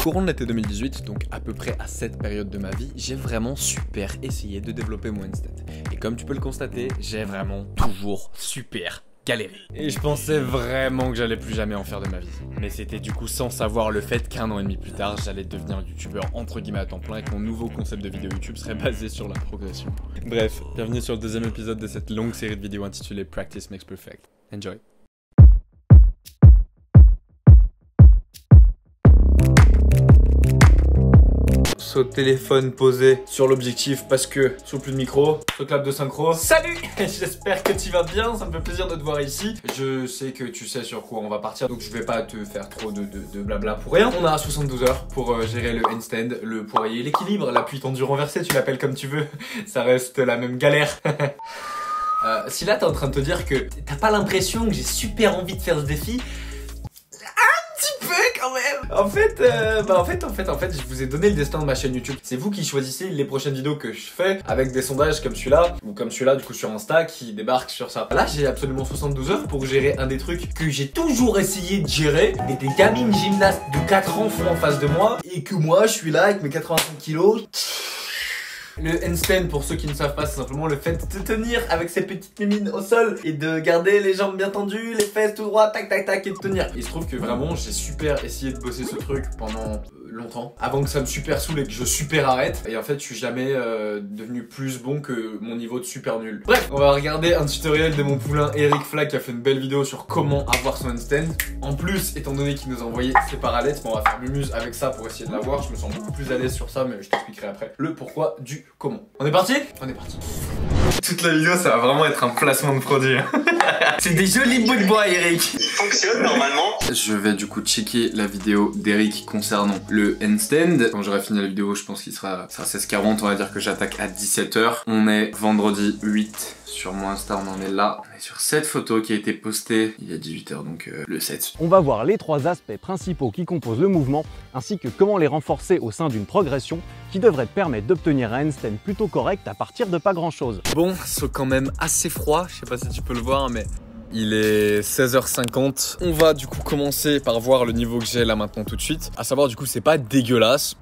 Courant de l'été 2018, donc à peu près à cette période de ma vie, j'ai vraiment super essayé de développer mon handstand. Et comme tu peux le constater, j'ai vraiment toujours super galéré. Et je pensais vraiment que j'allais plus jamais en faire de ma vie. Mais c'était du coup sans savoir le fait qu'un an et demi plus tard, j'allais devenir youtubeur entre guillemets à temps plein et que mon nouveau concept de vidéo YouTube serait basé sur la progression. Bref, bienvenue sur le deuxième épisode de cette longue série de vidéos intitulée Practice Makes Perfect. Enjoy. Saut téléphone posé sur l'objectif parce que sous plus de micro, saut clap de synchro. Salut. J'espère que tu vas bien, ça me fait plaisir de te voir ici. Je sais que tu sais sur quoi on va partir, donc je vais pas te faire trop de blabla pour rien. On a 72 heures pour gérer le handstand, le poirier, l'équilibre, l'appui tendu renversé, tu l'appelles comme tu veux. Ça reste la même galère. Si là t'es en train de te dire que t'as pas l'impression que j'ai super envie de faire ce défi, quand même. En fait, je vous ai donné le destin de ma chaîne YouTube. C'est vous qui choisissez les prochaines vidéos que je fais avec des sondages comme celui-là ou comme celui-là du coup sur Insta qui débarque sur ça. Là, j'ai absolument 72 heures pour gérer un des trucs que j'ai toujours essayé de gérer, mais des gamines gymnastes de 4 ans font en face de moi et que moi, je suis là avec mes 85 kilos. Le handstand, pour ceux qui ne savent pas, c'est simplement le fait de tenir avec ses petites mimines au sol et de garder les jambes bien tendues, les fesses tout droit, tac tac tac et de tenir. Il se trouve que vraiment j'ai super essayé de bosser ce truc pendant longtemps avant que ça me super saoule et que je super arrête, et en fait je suis jamais devenu plus bon que mon niveau de super nul. Bref, on va regarder un tutoriel de mon poulain Eric Flack qui a fait une belle vidéo sur comment avoir son handstand. En plus, étant donné qu'il nous a envoyé ses parallettes, on va faire mumuse avec ça pour essayer de l'avoir. Je me sens beaucoup plus à l'aise sur ça, mais je t'expliquerai après le pourquoi du comment. On est parti? On est parti. Toute la vidéo, ça va vraiment être un placement de produit. C'est des jolis bouts de bois, Eric. Il fonctionne normalement. Je vais du coup checker la vidéo d'Eric concernant le handstand. Quand j'aurai fini la vidéo, je pense qu'il sera 16h40. On va dire que j'attaque à 17h. On est vendredi 8. Sur mon Insta, on en est là. On est sur cette photo qui a été postée il y a 18h, donc le 7. On va voir les trois aspects principaux qui composent le mouvement, ainsi que comment les renforcer au sein d'une progression qui devrait te permettre d'obtenir un handstand plutôt correct à partir de pas grand chose. Bon, c'est quand même assez froid, je sais pas si tu peux le voir, mais il est 16h50. On va du coup commencer par voir le niveau que j'ai là maintenant tout de suite. À savoir du coup, c'est pas dégueulasse.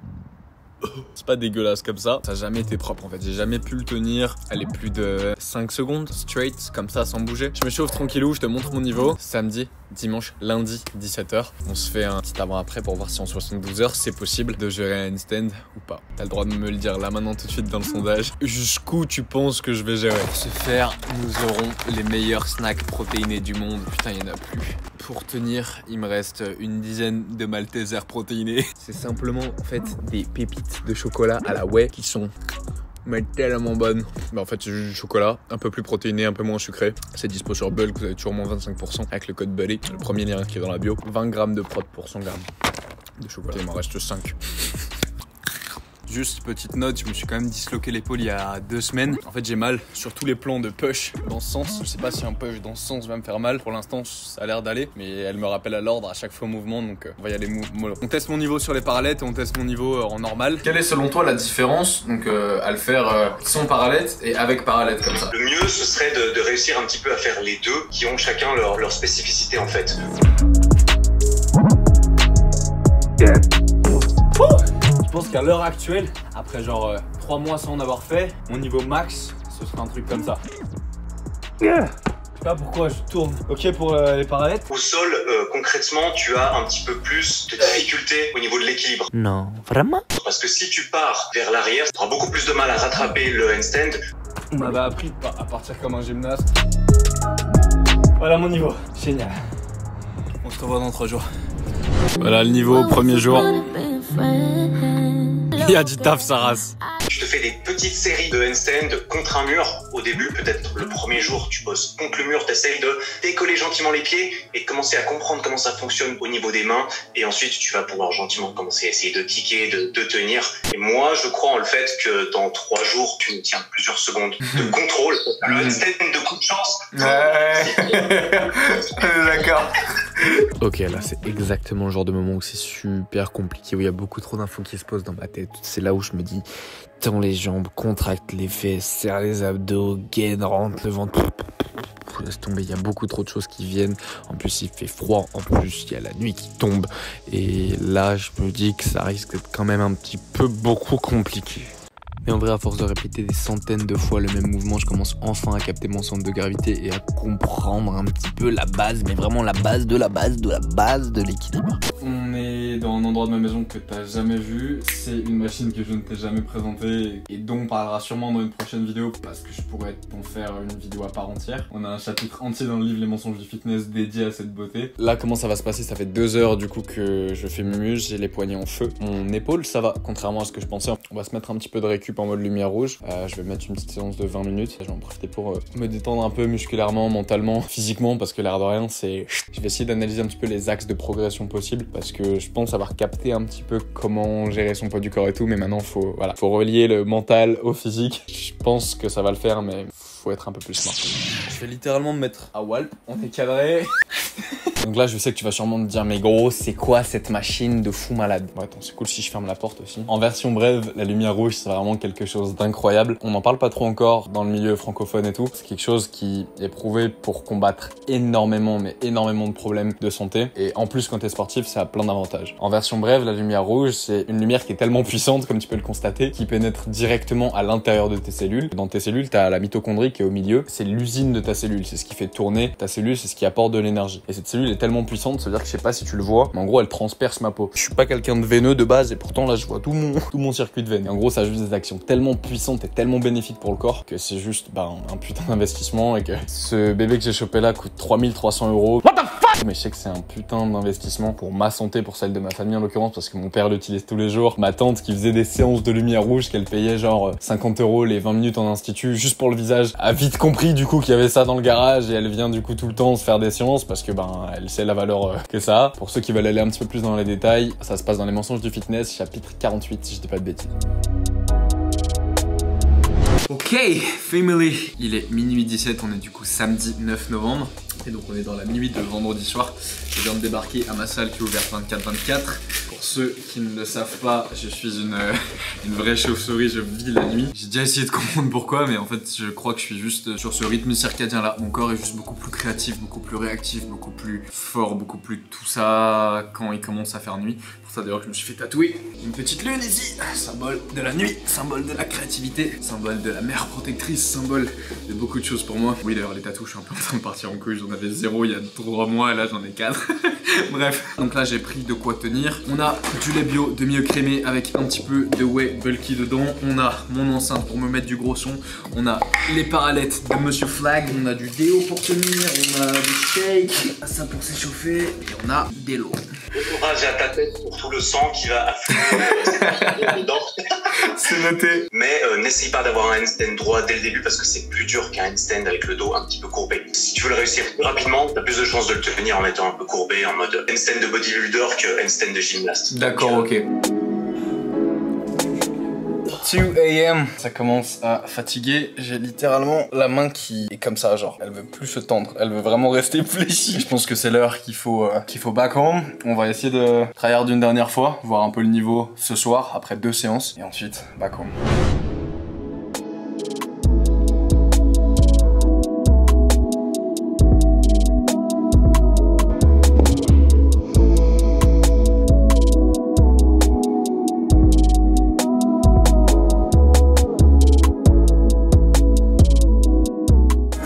C'est pas dégueulasse comme ça. Ça a jamais été propre en fait. J'ai jamais pu le tenir. Allez, plus de 5 secondes straight comme ça sans bouger. Je me chauffe tranquillou, je te montre mon niveau. Samedi, dimanche, lundi, 17h. On se fait un petit avant-après pour voir si en 72 heures c'est possible de gérer un handstand ou pas. T'as le droit de me le dire là maintenant tout de suite dans le sondage. Jusqu'où tu penses que je vais gérer? Pour ce faire, nous aurons les meilleurs snacks protéinés du monde. Putain, il y en a plus. Pour tenir, il me reste une dizaine de Maltesers protéinés. C'est simplement en fait des pépites de chocolat à la whey qui sont mais tellement bonnes. Bah en fait c'est juste du chocolat, un peu plus protéiné, un peu moins sucré. C'est dispo sur Bulk, vous avez toujours moins 25% avec le code BULLY. Le premier lien qui est dans la bio. 20 grammes de prot pour 100 grammes de chocolat. Il m'en reste 5. Juste petite note, je me suis quand même disloqué l'épaule il y a 2 semaines. En fait j'ai mal sur tous les plans de push dans ce sens. Je sais pas si un push dans ce sens va me faire mal. Pour l'instant ça a l'air d'aller, mais elle me rappelle à l'ordre à chaque fois au mouvement, donc on va y aller mollo. On teste mon niveau sur les parallettes et on teste mon niveau en normal. Quelle est selon toi la différence donc à le faire sans parallettes et avec parallettes comme ça? Le mieux ce serait de réussir un petit peu à faire les deux qui ont chacun leur spécificité en fait. Je pense qu'à l'heure actuelle, après genre 3 mois sans en avoir fait, mon niveau max, ce sera un truc comme ça. Je sais pas pourquoi je tourne. Ok pour les parallettes. Au sol, concrètement, tu as un petit peu plus de difficulté au niveau de l'équilibre. Non, vraiment? Parce que si tu pars vers l'arrière, tu auras beaucoup plus de mal à rattraper le handstand. On m'avait appris à partir comme un gymnaste. Voilà mon niveau. Génial. On se revoit dans 3 jours. Voilà le niveau, premier jour. Il y a du taf, sa race. Je te fais des petites séries de handstand contre un mur. Au début, peut-être le premier jour, tu bosses contre le mur, tu essayes de décoller gentiment les pieds et commencer à comprendre comment ça fonctionne au niveau des mains. Et ensuite, tu vas pouvoir gentiment commencer à essayer de kicker, de tenir. Et moi, je crois en le fait que dans 3 jours, tu tiens plusieurs secondes de contrôle. Le handstand de coup de chance. D'accord. Ok, là c'est exactement le genre de moment où c'est super compliqué, où il y a beaucoup trop d'infos qui se posent dans ma tête. C'est là où je me dis, tends les jambes, contracte les fesses, serre les abdos, gaine, rentre le ventre. laisse tomber, il y a beaucoup trop de choses qui viennent. En plus, il fait froid, en plus, il y a la nuit qui tombe. Et là, je me dis que ça risque d'être quand même un petit peu beaucoup compliqué. Mais en vrai, à force de répéter des centaines de fois le même mouvement, je commence enfin à capter mon centre de gravité et à comprendre un petit peu la base, mais vraiment la base de la base de la base de l'équilibre. On est dans un endroit de ma maison que t'as jamais vu. C'est une machine que je ne t'ai jamais présentée et dont on parlera sûrement dans une prochaine vidéo parce que je pourrais t'en faire une vidéo à part entière. On a un chapitre entier dans le livre Les mensonges du fitness dédié à cette beauté. Là, comment ça va se passer? Ça fait 2 heures du coup que je fais mes muscles, j'ai les poignets en feu. Mon épaule, ça va, contrairement à ce que je pensais. On va se mettre un petit peu de récup en mode lumière rouge. Je vais mettre une petite séance de 20 minutes. Je vais en profiter pour me détendre un peu musculairement, mentalement, physiquement, parce que l'air de rien, c'est... Je vais essayer d'analyser un petit peu les axes de progression possibles, parce que je pense avoir capté un petit peu comment gérer son poids du corps et tout, mais maintenant, faut relier le mental au physique. Je pense que ça va le faire, mais faut être un peu plus smart. Je vais littéralement me mettre à wall. On est cadré. Donc là, je sais que tu vas sûrement me dire, mais gros, c'est quoi cette machine de fou malade? Bon, attends, c'est cool si je ferme la porte aussi. En version brève, la lumière rouge, c'est vraiment quelque chose d'incroyable. On n'en parle pas trop encore dans le milieu francophone et tout. C'est quelque chose qui est prouvé pour combattre énormément, mais énormément de problèmes de santé. Et en plus, quand t'es sportif, ça a plein d'avantages. En version brève, la lumière rouge, c'est une lumière qui est tellement puissante, comme tu peux le constater, qui pénètre directement à l'intérieur de tes cellules. Dans tes cellules, t'as la mitochondrie qui est au milieu. C'est l'usine de ta cellule. C'est ce qui fait tourner ta cellule, c'est ce qui apporte de l'énergie. Et cette cellule est tellement puissante, ça veut dire que je sais pas si tu le vois, mais en gros elle transperce ma peau. Je suis pas quelqu'un de veineux de base et pourtant là je vois tout mon circuit de veine. Et en gros ça a juste des actions tellement puissantes et tellement bénéfiques pour le corps que c'est juste un putain d'investissement et que ce bébé que j'ai chopé là coûte 3300 €. What the fuck? Mais je sais que c'est un putain d'investissement pour ma santé, pour celle de ma famille en l'occurrence, parce que mon père l'utilise tous les jours. Ma tante qui faisait des séances de lumière rouge qu'elle payait genre 50 € les 20 minutes en institut juste pour le visage, a vite compris du coup qu'il y avait ça dans le garage et elle vient du coup tout le temps se faire des séances parce que elle sait la valeur que ça a. Pour ceux qui veulent aller un petit peu plus dans les détails, ça se passe dans Les mensonges du fitness, chapitre 48 si je dis pas de bêtises. Ok, family, il est minuit 17, on est du coup samedi 9 novembre. Et donc on est dans la nuit de vendredi soir. Je viens de débarquer à ma salle qui est ouverte 24/24. Pour ceux qui ne le savent pas, je suis une vraie chauve-souris, je vis la nuit. J'ai déjà essayé de comprendre pourquoi, mais en fait je crois que je suis juste sur ce rythme circadien là. Mon corps est juste beaucoup plus créatif, beaucoup plus réactif, beaucoup plus fort, beaucoup plus tout ça quand il commence à faire nuit. Pour ça d'ailleurs que je me suis fait tatouer une petite lune ici, symbole de la nuit, symbole de la créativité, symbole de la mère protectrice, symbole de beaucoup de choses pour moi. Oui d'ailleurs les tatous, je suis un peu en train de partir en couille, j'en avais 0 il y a 3 mois et là j'en ai 4. Bref, donc là j'ai pris de quoi tenir. On a du lait bio demi-écrémé avec un petit peu de whey bulky dedans. On a mon enceinte pour me mettre du gros son. On a les parallettes de Monsieur Flag. On a du déo pour tenir. On a du shake, ça pour s'échauffer. Et on a des lots. Courage à ta tête pour tout le sang qui va affluer dedans. C'est noté. Mais n'essaye pas d'avoir un handstand droit dès le début parce que c'est plus dur qu'un handstand avec le dos un petit peu courbé. Si tu veux le réussir rapidement, t'as plus de chances de le tenir en étant un peu courbé en mode handstand de bodybuilder que handstand de gymnaste. D'accord, ok. 2 AM, ça commence à fatiguer. J'ai littéralement la main qui est comme ça, genre. Elle veut plus se tendre, elle veut vraiment rester fléchie. Je pense que c'est l'heure qu'il faut back home. On va essayer de tryhard d'une dernière fois, voir un peu le niveau ce soir après 2 séances et ensuite back home.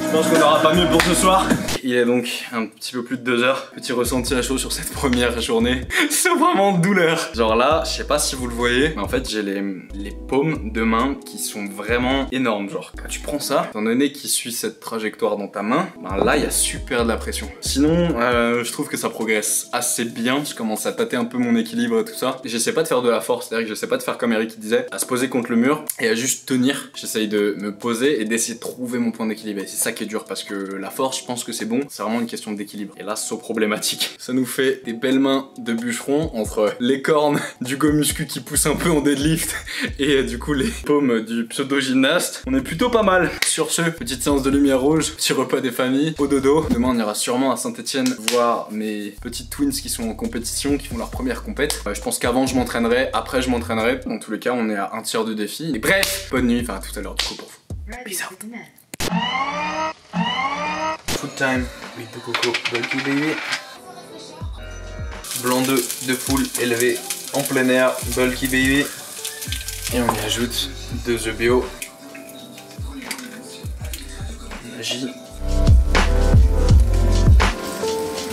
Je pense qu'on n'aura pas mieux pour ce soir. Il est donc un petit peu plus de 2 heures. Petit ressenti à chaud sur cette première journée. C'est vraiment de douleur. Genre là, je sais pas si vous le voyez, mais en fait j'ai les paumes de main qui sont vraiment énormes. Genre quand tu prends ça, étant donné qu'il suit cette trajectoire dans ta main, ben là il y a super de la pression. Sinon, je trouve que ça progresse assez bien. Je commence à tâter un peu mon équilibre et tout ça. J'essaie pas de faire de la force, c'est-à-dire que je sais pas de faire comme Eric disait, à se poser contre le mur et à juste tenir. J'essaye de me poser et d'essayer de trouver mon point d'équilibre. Et c'est ça qui est dur parce que la force, je pense que c'est bon. C'est vraiment une question d'équilibre. Et là, c'est problématique. Ça nous fait des belles mains de bûcheron entre les cornes du go muscu qui pousse un peu en deadlift et du coup les paumes du pseudo-gymnaste. On est plutôt pas mal. Sur ce, petite séance de lumière rouge, petit repas des familles, au dodo. Demain, on ira sûrement à Saint-Etienne voir mes petites twins qui sont en compétition, qui font leur première compète. Je pense qu'avant, je m'entraînerai, après, je m'entraînerai. Dans tous les cas, on est à un tiers de défi. Et bref, bonne nuit, enfin à tout à l'heure du coup pour vous. Peace out. Food time, huile de coco, bulky baby. Blanc d'œuf de poule élevé en plein air, bulky baby. Et on y ajoute 2 œufs bio. Magie.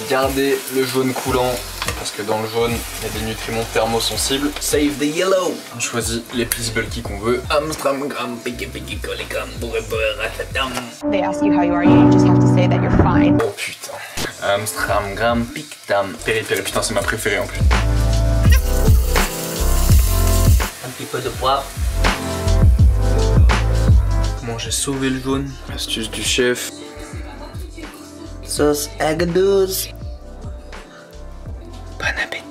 Gardez le jaune coulant parce que dans le jaune il y a des nutriments thermosensibles. Save the yellow. On choisit l'épice bulky qu'on veut. Amstramgram, piki colicam, bourre-bourre-ratatam. They ask you how you are, you just have to say that you're fine. Oh putain. Amstramgram, pictam. Péripéri, putain c'est ma préférée en plus. Un petit peu de poivre. Comment j'ai sauvé le jaune? Astuce du chef. Sauce egg douce. Bon appétit.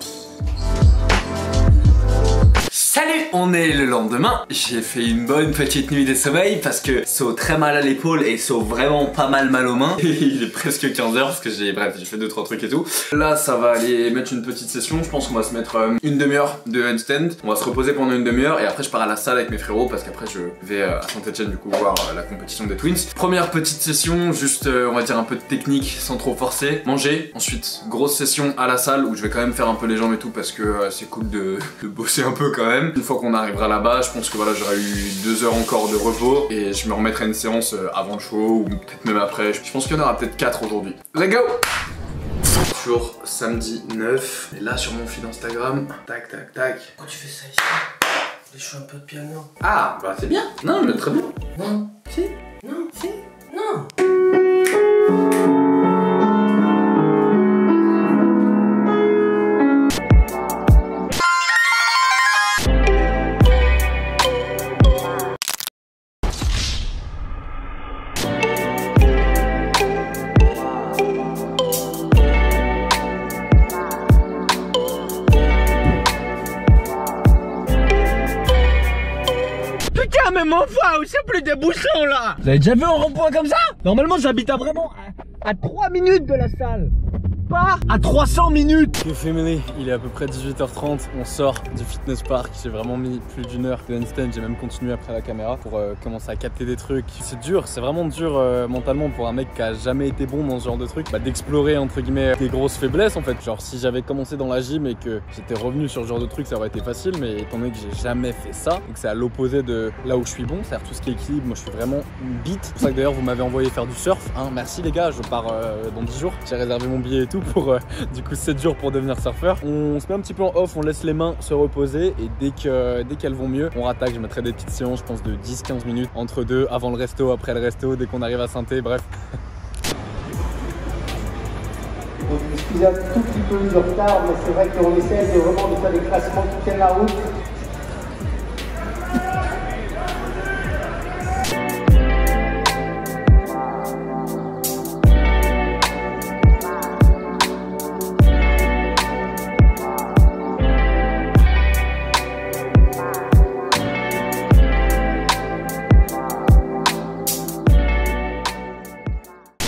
Salut! On est le lendemain, j'ai fait une bonne petite nuit de sommeil parce que saut très mal à l'épaule et saut vraiment pas mal aux mains. Il est presque 15h parce que j'ai fait 2-3 trucs et tout. Là ça va aller mettre une petite session, je pense qu'on va se mettre une demi-heure de handstand. On va se reposer pendant une demi-heure et après je pars à la salle avec mes frérots parce qu'après je vais à Saint-Etienne du coup voir la compétition des Twins. Première petite session, juste on va dire un peu de technique sans trop forcer. Manger, ensuite grosse session à la salle où je vais quand même faire un peu les jambes et tout parce que c'est cool de bosser un peu quand même. Une fois qu'on arrivera là-bas, je pense que voilà, j'aurai eu 2 heures encore de repos et je me remettrai une séance avant le show ou peut-être même après. Je pense qu'il y en aura peut-être 4 aujourd'hui. Let's go! Toujours samedi 9 et là sur mon fil Instagram, tac tac tac. Pourquoi tu fais ça ici? Je joue un peu de piano. Ah bah c'est bien. Non mais très bien. Non. Si. Non, si. Non. Putain mais mon frère, c'est plus des bouchons là. Vous avez déjà vu un rond-point comme ça? Normalement j'habite à vraiment à 3 minutes de la salle. Pas à 300 minutes. Yo family, il est à peu près 18h30, on sort du fitness park. J'ai vraiment mis plus d'1 heure de handstand, j'ai même continué après la caméra pour commencer à capter des trucs. C'est dur, c'est vraiment dur mentalement pour un mec qui a jamais été bon dans ce genre de truc, d'explorer entre guillemets des grosses faiblesses en fait. Genre si j'avais commencé dans la gym et que j'étais revenu sur ce genre de truc, ça aurait été facile, mais étant donné que j'ai jamais fait ça et que c'est à l'opposé de là où je suis bon, c'est-à-dire tout ce qui est équilibre, moi je suis vraiment une bite. C'est pour ça que d'ailleurs vous m'avez envoyé faire du surf, hein. Merci les gars, je pars dans 10 jours, j'ai réservé mon billet et tout pour du coup 7 jours pour devenir surfeur. On se met un petit peu en off, on laisse les mains se reposer et dès qu'elles vont mieux, on rattaque. Je mettrai des petites séances, je pense de 10-15 minutes entre deux, avant le resto, après le resto, dès qu'on arrive à Saint-Étienne, bref. Donc excusez un tout petit peu de retard, mais c'est vrai qu'on essaie de vraiment de faire des classements qui tiennent la route.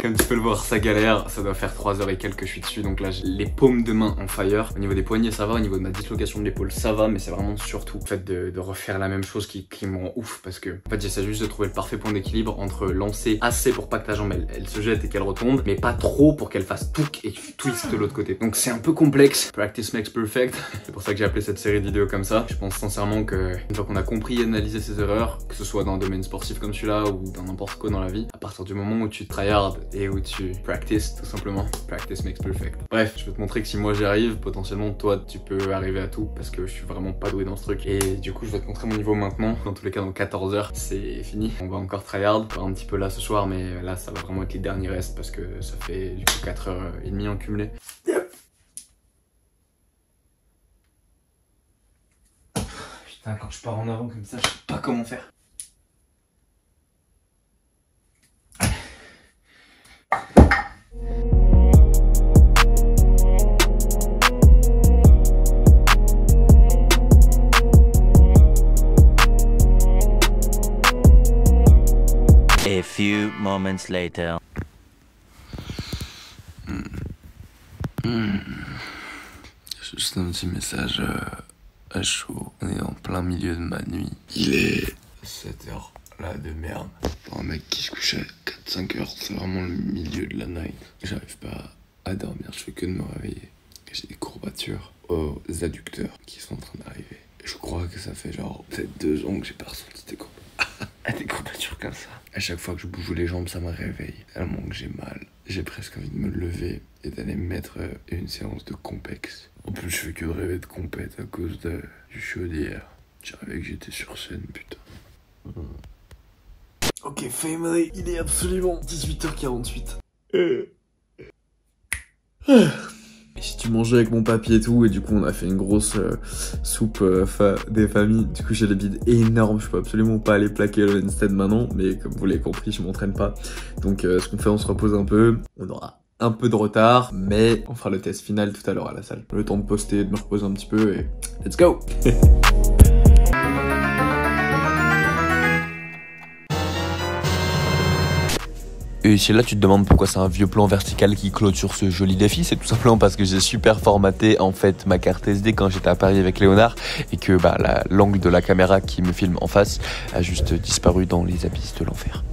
Comme tu peux le voir, ça galère, ça doit faire 3 heures et quelques que je suis dessus, donc là j'ai les paumes de main en fire. Au niveau des poignets ça va, au niveau de ma dislocation de l'épaule ça va, mais c'est vraiment surtout le fait de refaire la même chose qui me rend ouf, parce que en fait j'essaie juste de trouver le parfait point d'équilibre entre lancer assez pour pas que ta jambe elle se jette et qu'elle retombe, mais pas trop pour qu'elle fasse touc et que tu twists de l'autre côté. Donc c'est un peu complexe, practice makes perfect, c'est pour ça que j'ai appelé cette série de vidéos comme ça. Je pense sincèrement que une fois qu'on a compris et analysé ses erreurs, que ce soit dans un domaine sportif comme celui-là ou dans n'importe quoi dans la vie, à partir du moment où tu tryhard et où tu practice tout simplement, practice makes perfect. Bref, je peux te montrer que si moi j'y arrive, potentiellement toi tu peux arriver à tout, parce que je suis vraiment pas doué dans ce truc. Et du coup je vais te montrer mon niveau maintenant. Dans tous les cas dans 14 heures c'est fini. On va encore tryhard, encore un petit peu là ce soir, mais là ça va vraiment être les derniers restes parce que ça fait du coup 4h30 en cumulé. Putain, quand je pars en avant comme ça, je sais pas comment faire. A few moments later. Juste un petit message à chaud. On est en plein milieu de ma nuit. Il est 7h Voilà, de merde. Pour un mec qui se couche à 4-5 heures, c'est vraiment le milieu de la night. J'arrive pas à dormir, je fais que de me réveiller. J'ai des courbatures aux adducteurs qui sont en train d'arriver. Je crois que ça fait genre peut-être 2 ans que j'ai pas ressenti des courbatures comme ça. À chaque fois que je bouge les jambes, ça me réveille. Tellement que j'ai mal. J'ai presque envie de me lever et d'aller me mettre une séance de compex. En plus, je fais que de rêver de compète à cause du show d'hier. Je rêvais que j'étais sur scène, putain. Ok, family, il est absolument 18h48. Et si tu mangeais avec mon papy et tout, et du coup on a fait une grosse soupe des familles. Du coup j'ai les bides énormes, je peux absolument pas aller plaquer le handstand maintenant, mais comme vous l'avez compris, je m'entraîne pas. Donc ce qu'on fait, on se repose un peu, on aura un peu de retard, mais on fera le test final tout à l'heure à la salle. Le temps de poster, de me reposer un petit peu et let's go. Et si là tu te demandes pourquoi c'est un vieux plan vertical qui clôture ce joli défi, c'est tout simplement parce que j'ai super formaté en fait ma carte SD quand j'étais à Paris avec Léonard et que l'angle de la caméra qui me filme en face a juste disparu dans les abysses de l'enfer.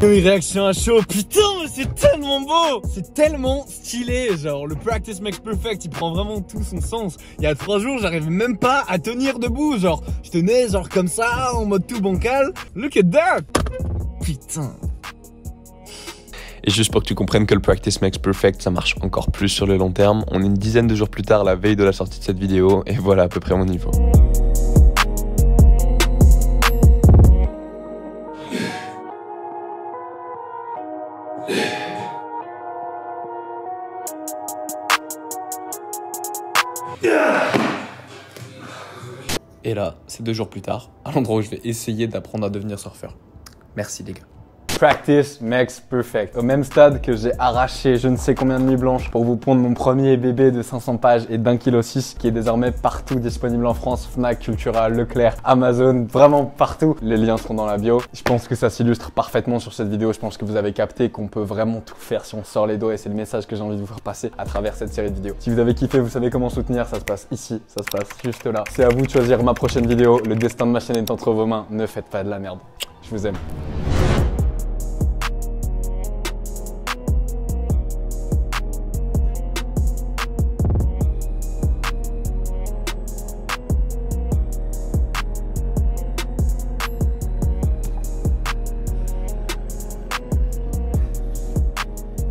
Une réaction à chaud, putain mais c'est tellement beau, c'est tellement stylé, genre le practice makes perfect, il prend vraiment tout son sens. Il y a 3 jours j'arrivais même pas à tenir debout, genre je tenais genre comme ça en mode tout bancal, look at that. Putain. Et juste pour que tu comprennes que le practice makes perfect, ça marche encore plus sur le long terme, on est une dizaine de jours plus tard, la veille de la sortie de cette vidéo, et voilà à peu près mon niveau. Et là, c'est 2 jours plus tard, à l'endroit où je vais essayer d'apprendre à devenir surfeur. Merci les gars. Practice makes perfect. Au même stade que j'ai arraché je ne sais combien de nuits blanches pour vous pondre mon premier bébé de 500 pages et d'1,6 kg qui est désormais partout disponible en France, Fnac, Cultura, Leclerc, Amazon, vraiment partout. Les liens seront dans la bio. Je pense que ça s'illustre parfaitement sur cette vidéo. Je pense que vous avez capté qu'on peut vraiment tout faire si on sort les doigts et c'est le message que j'ai envie de vous faire passer à travers cette série de vidéos. Si vous avez kiffé, vous savez comment soutenir, ça se passe ici, ça se passe juste là. C'est à vous de choisir ma prochaine vidéo. Le destin de ma chaîne est entre vos mains. Ne faites pas de la merde. Je vous aime.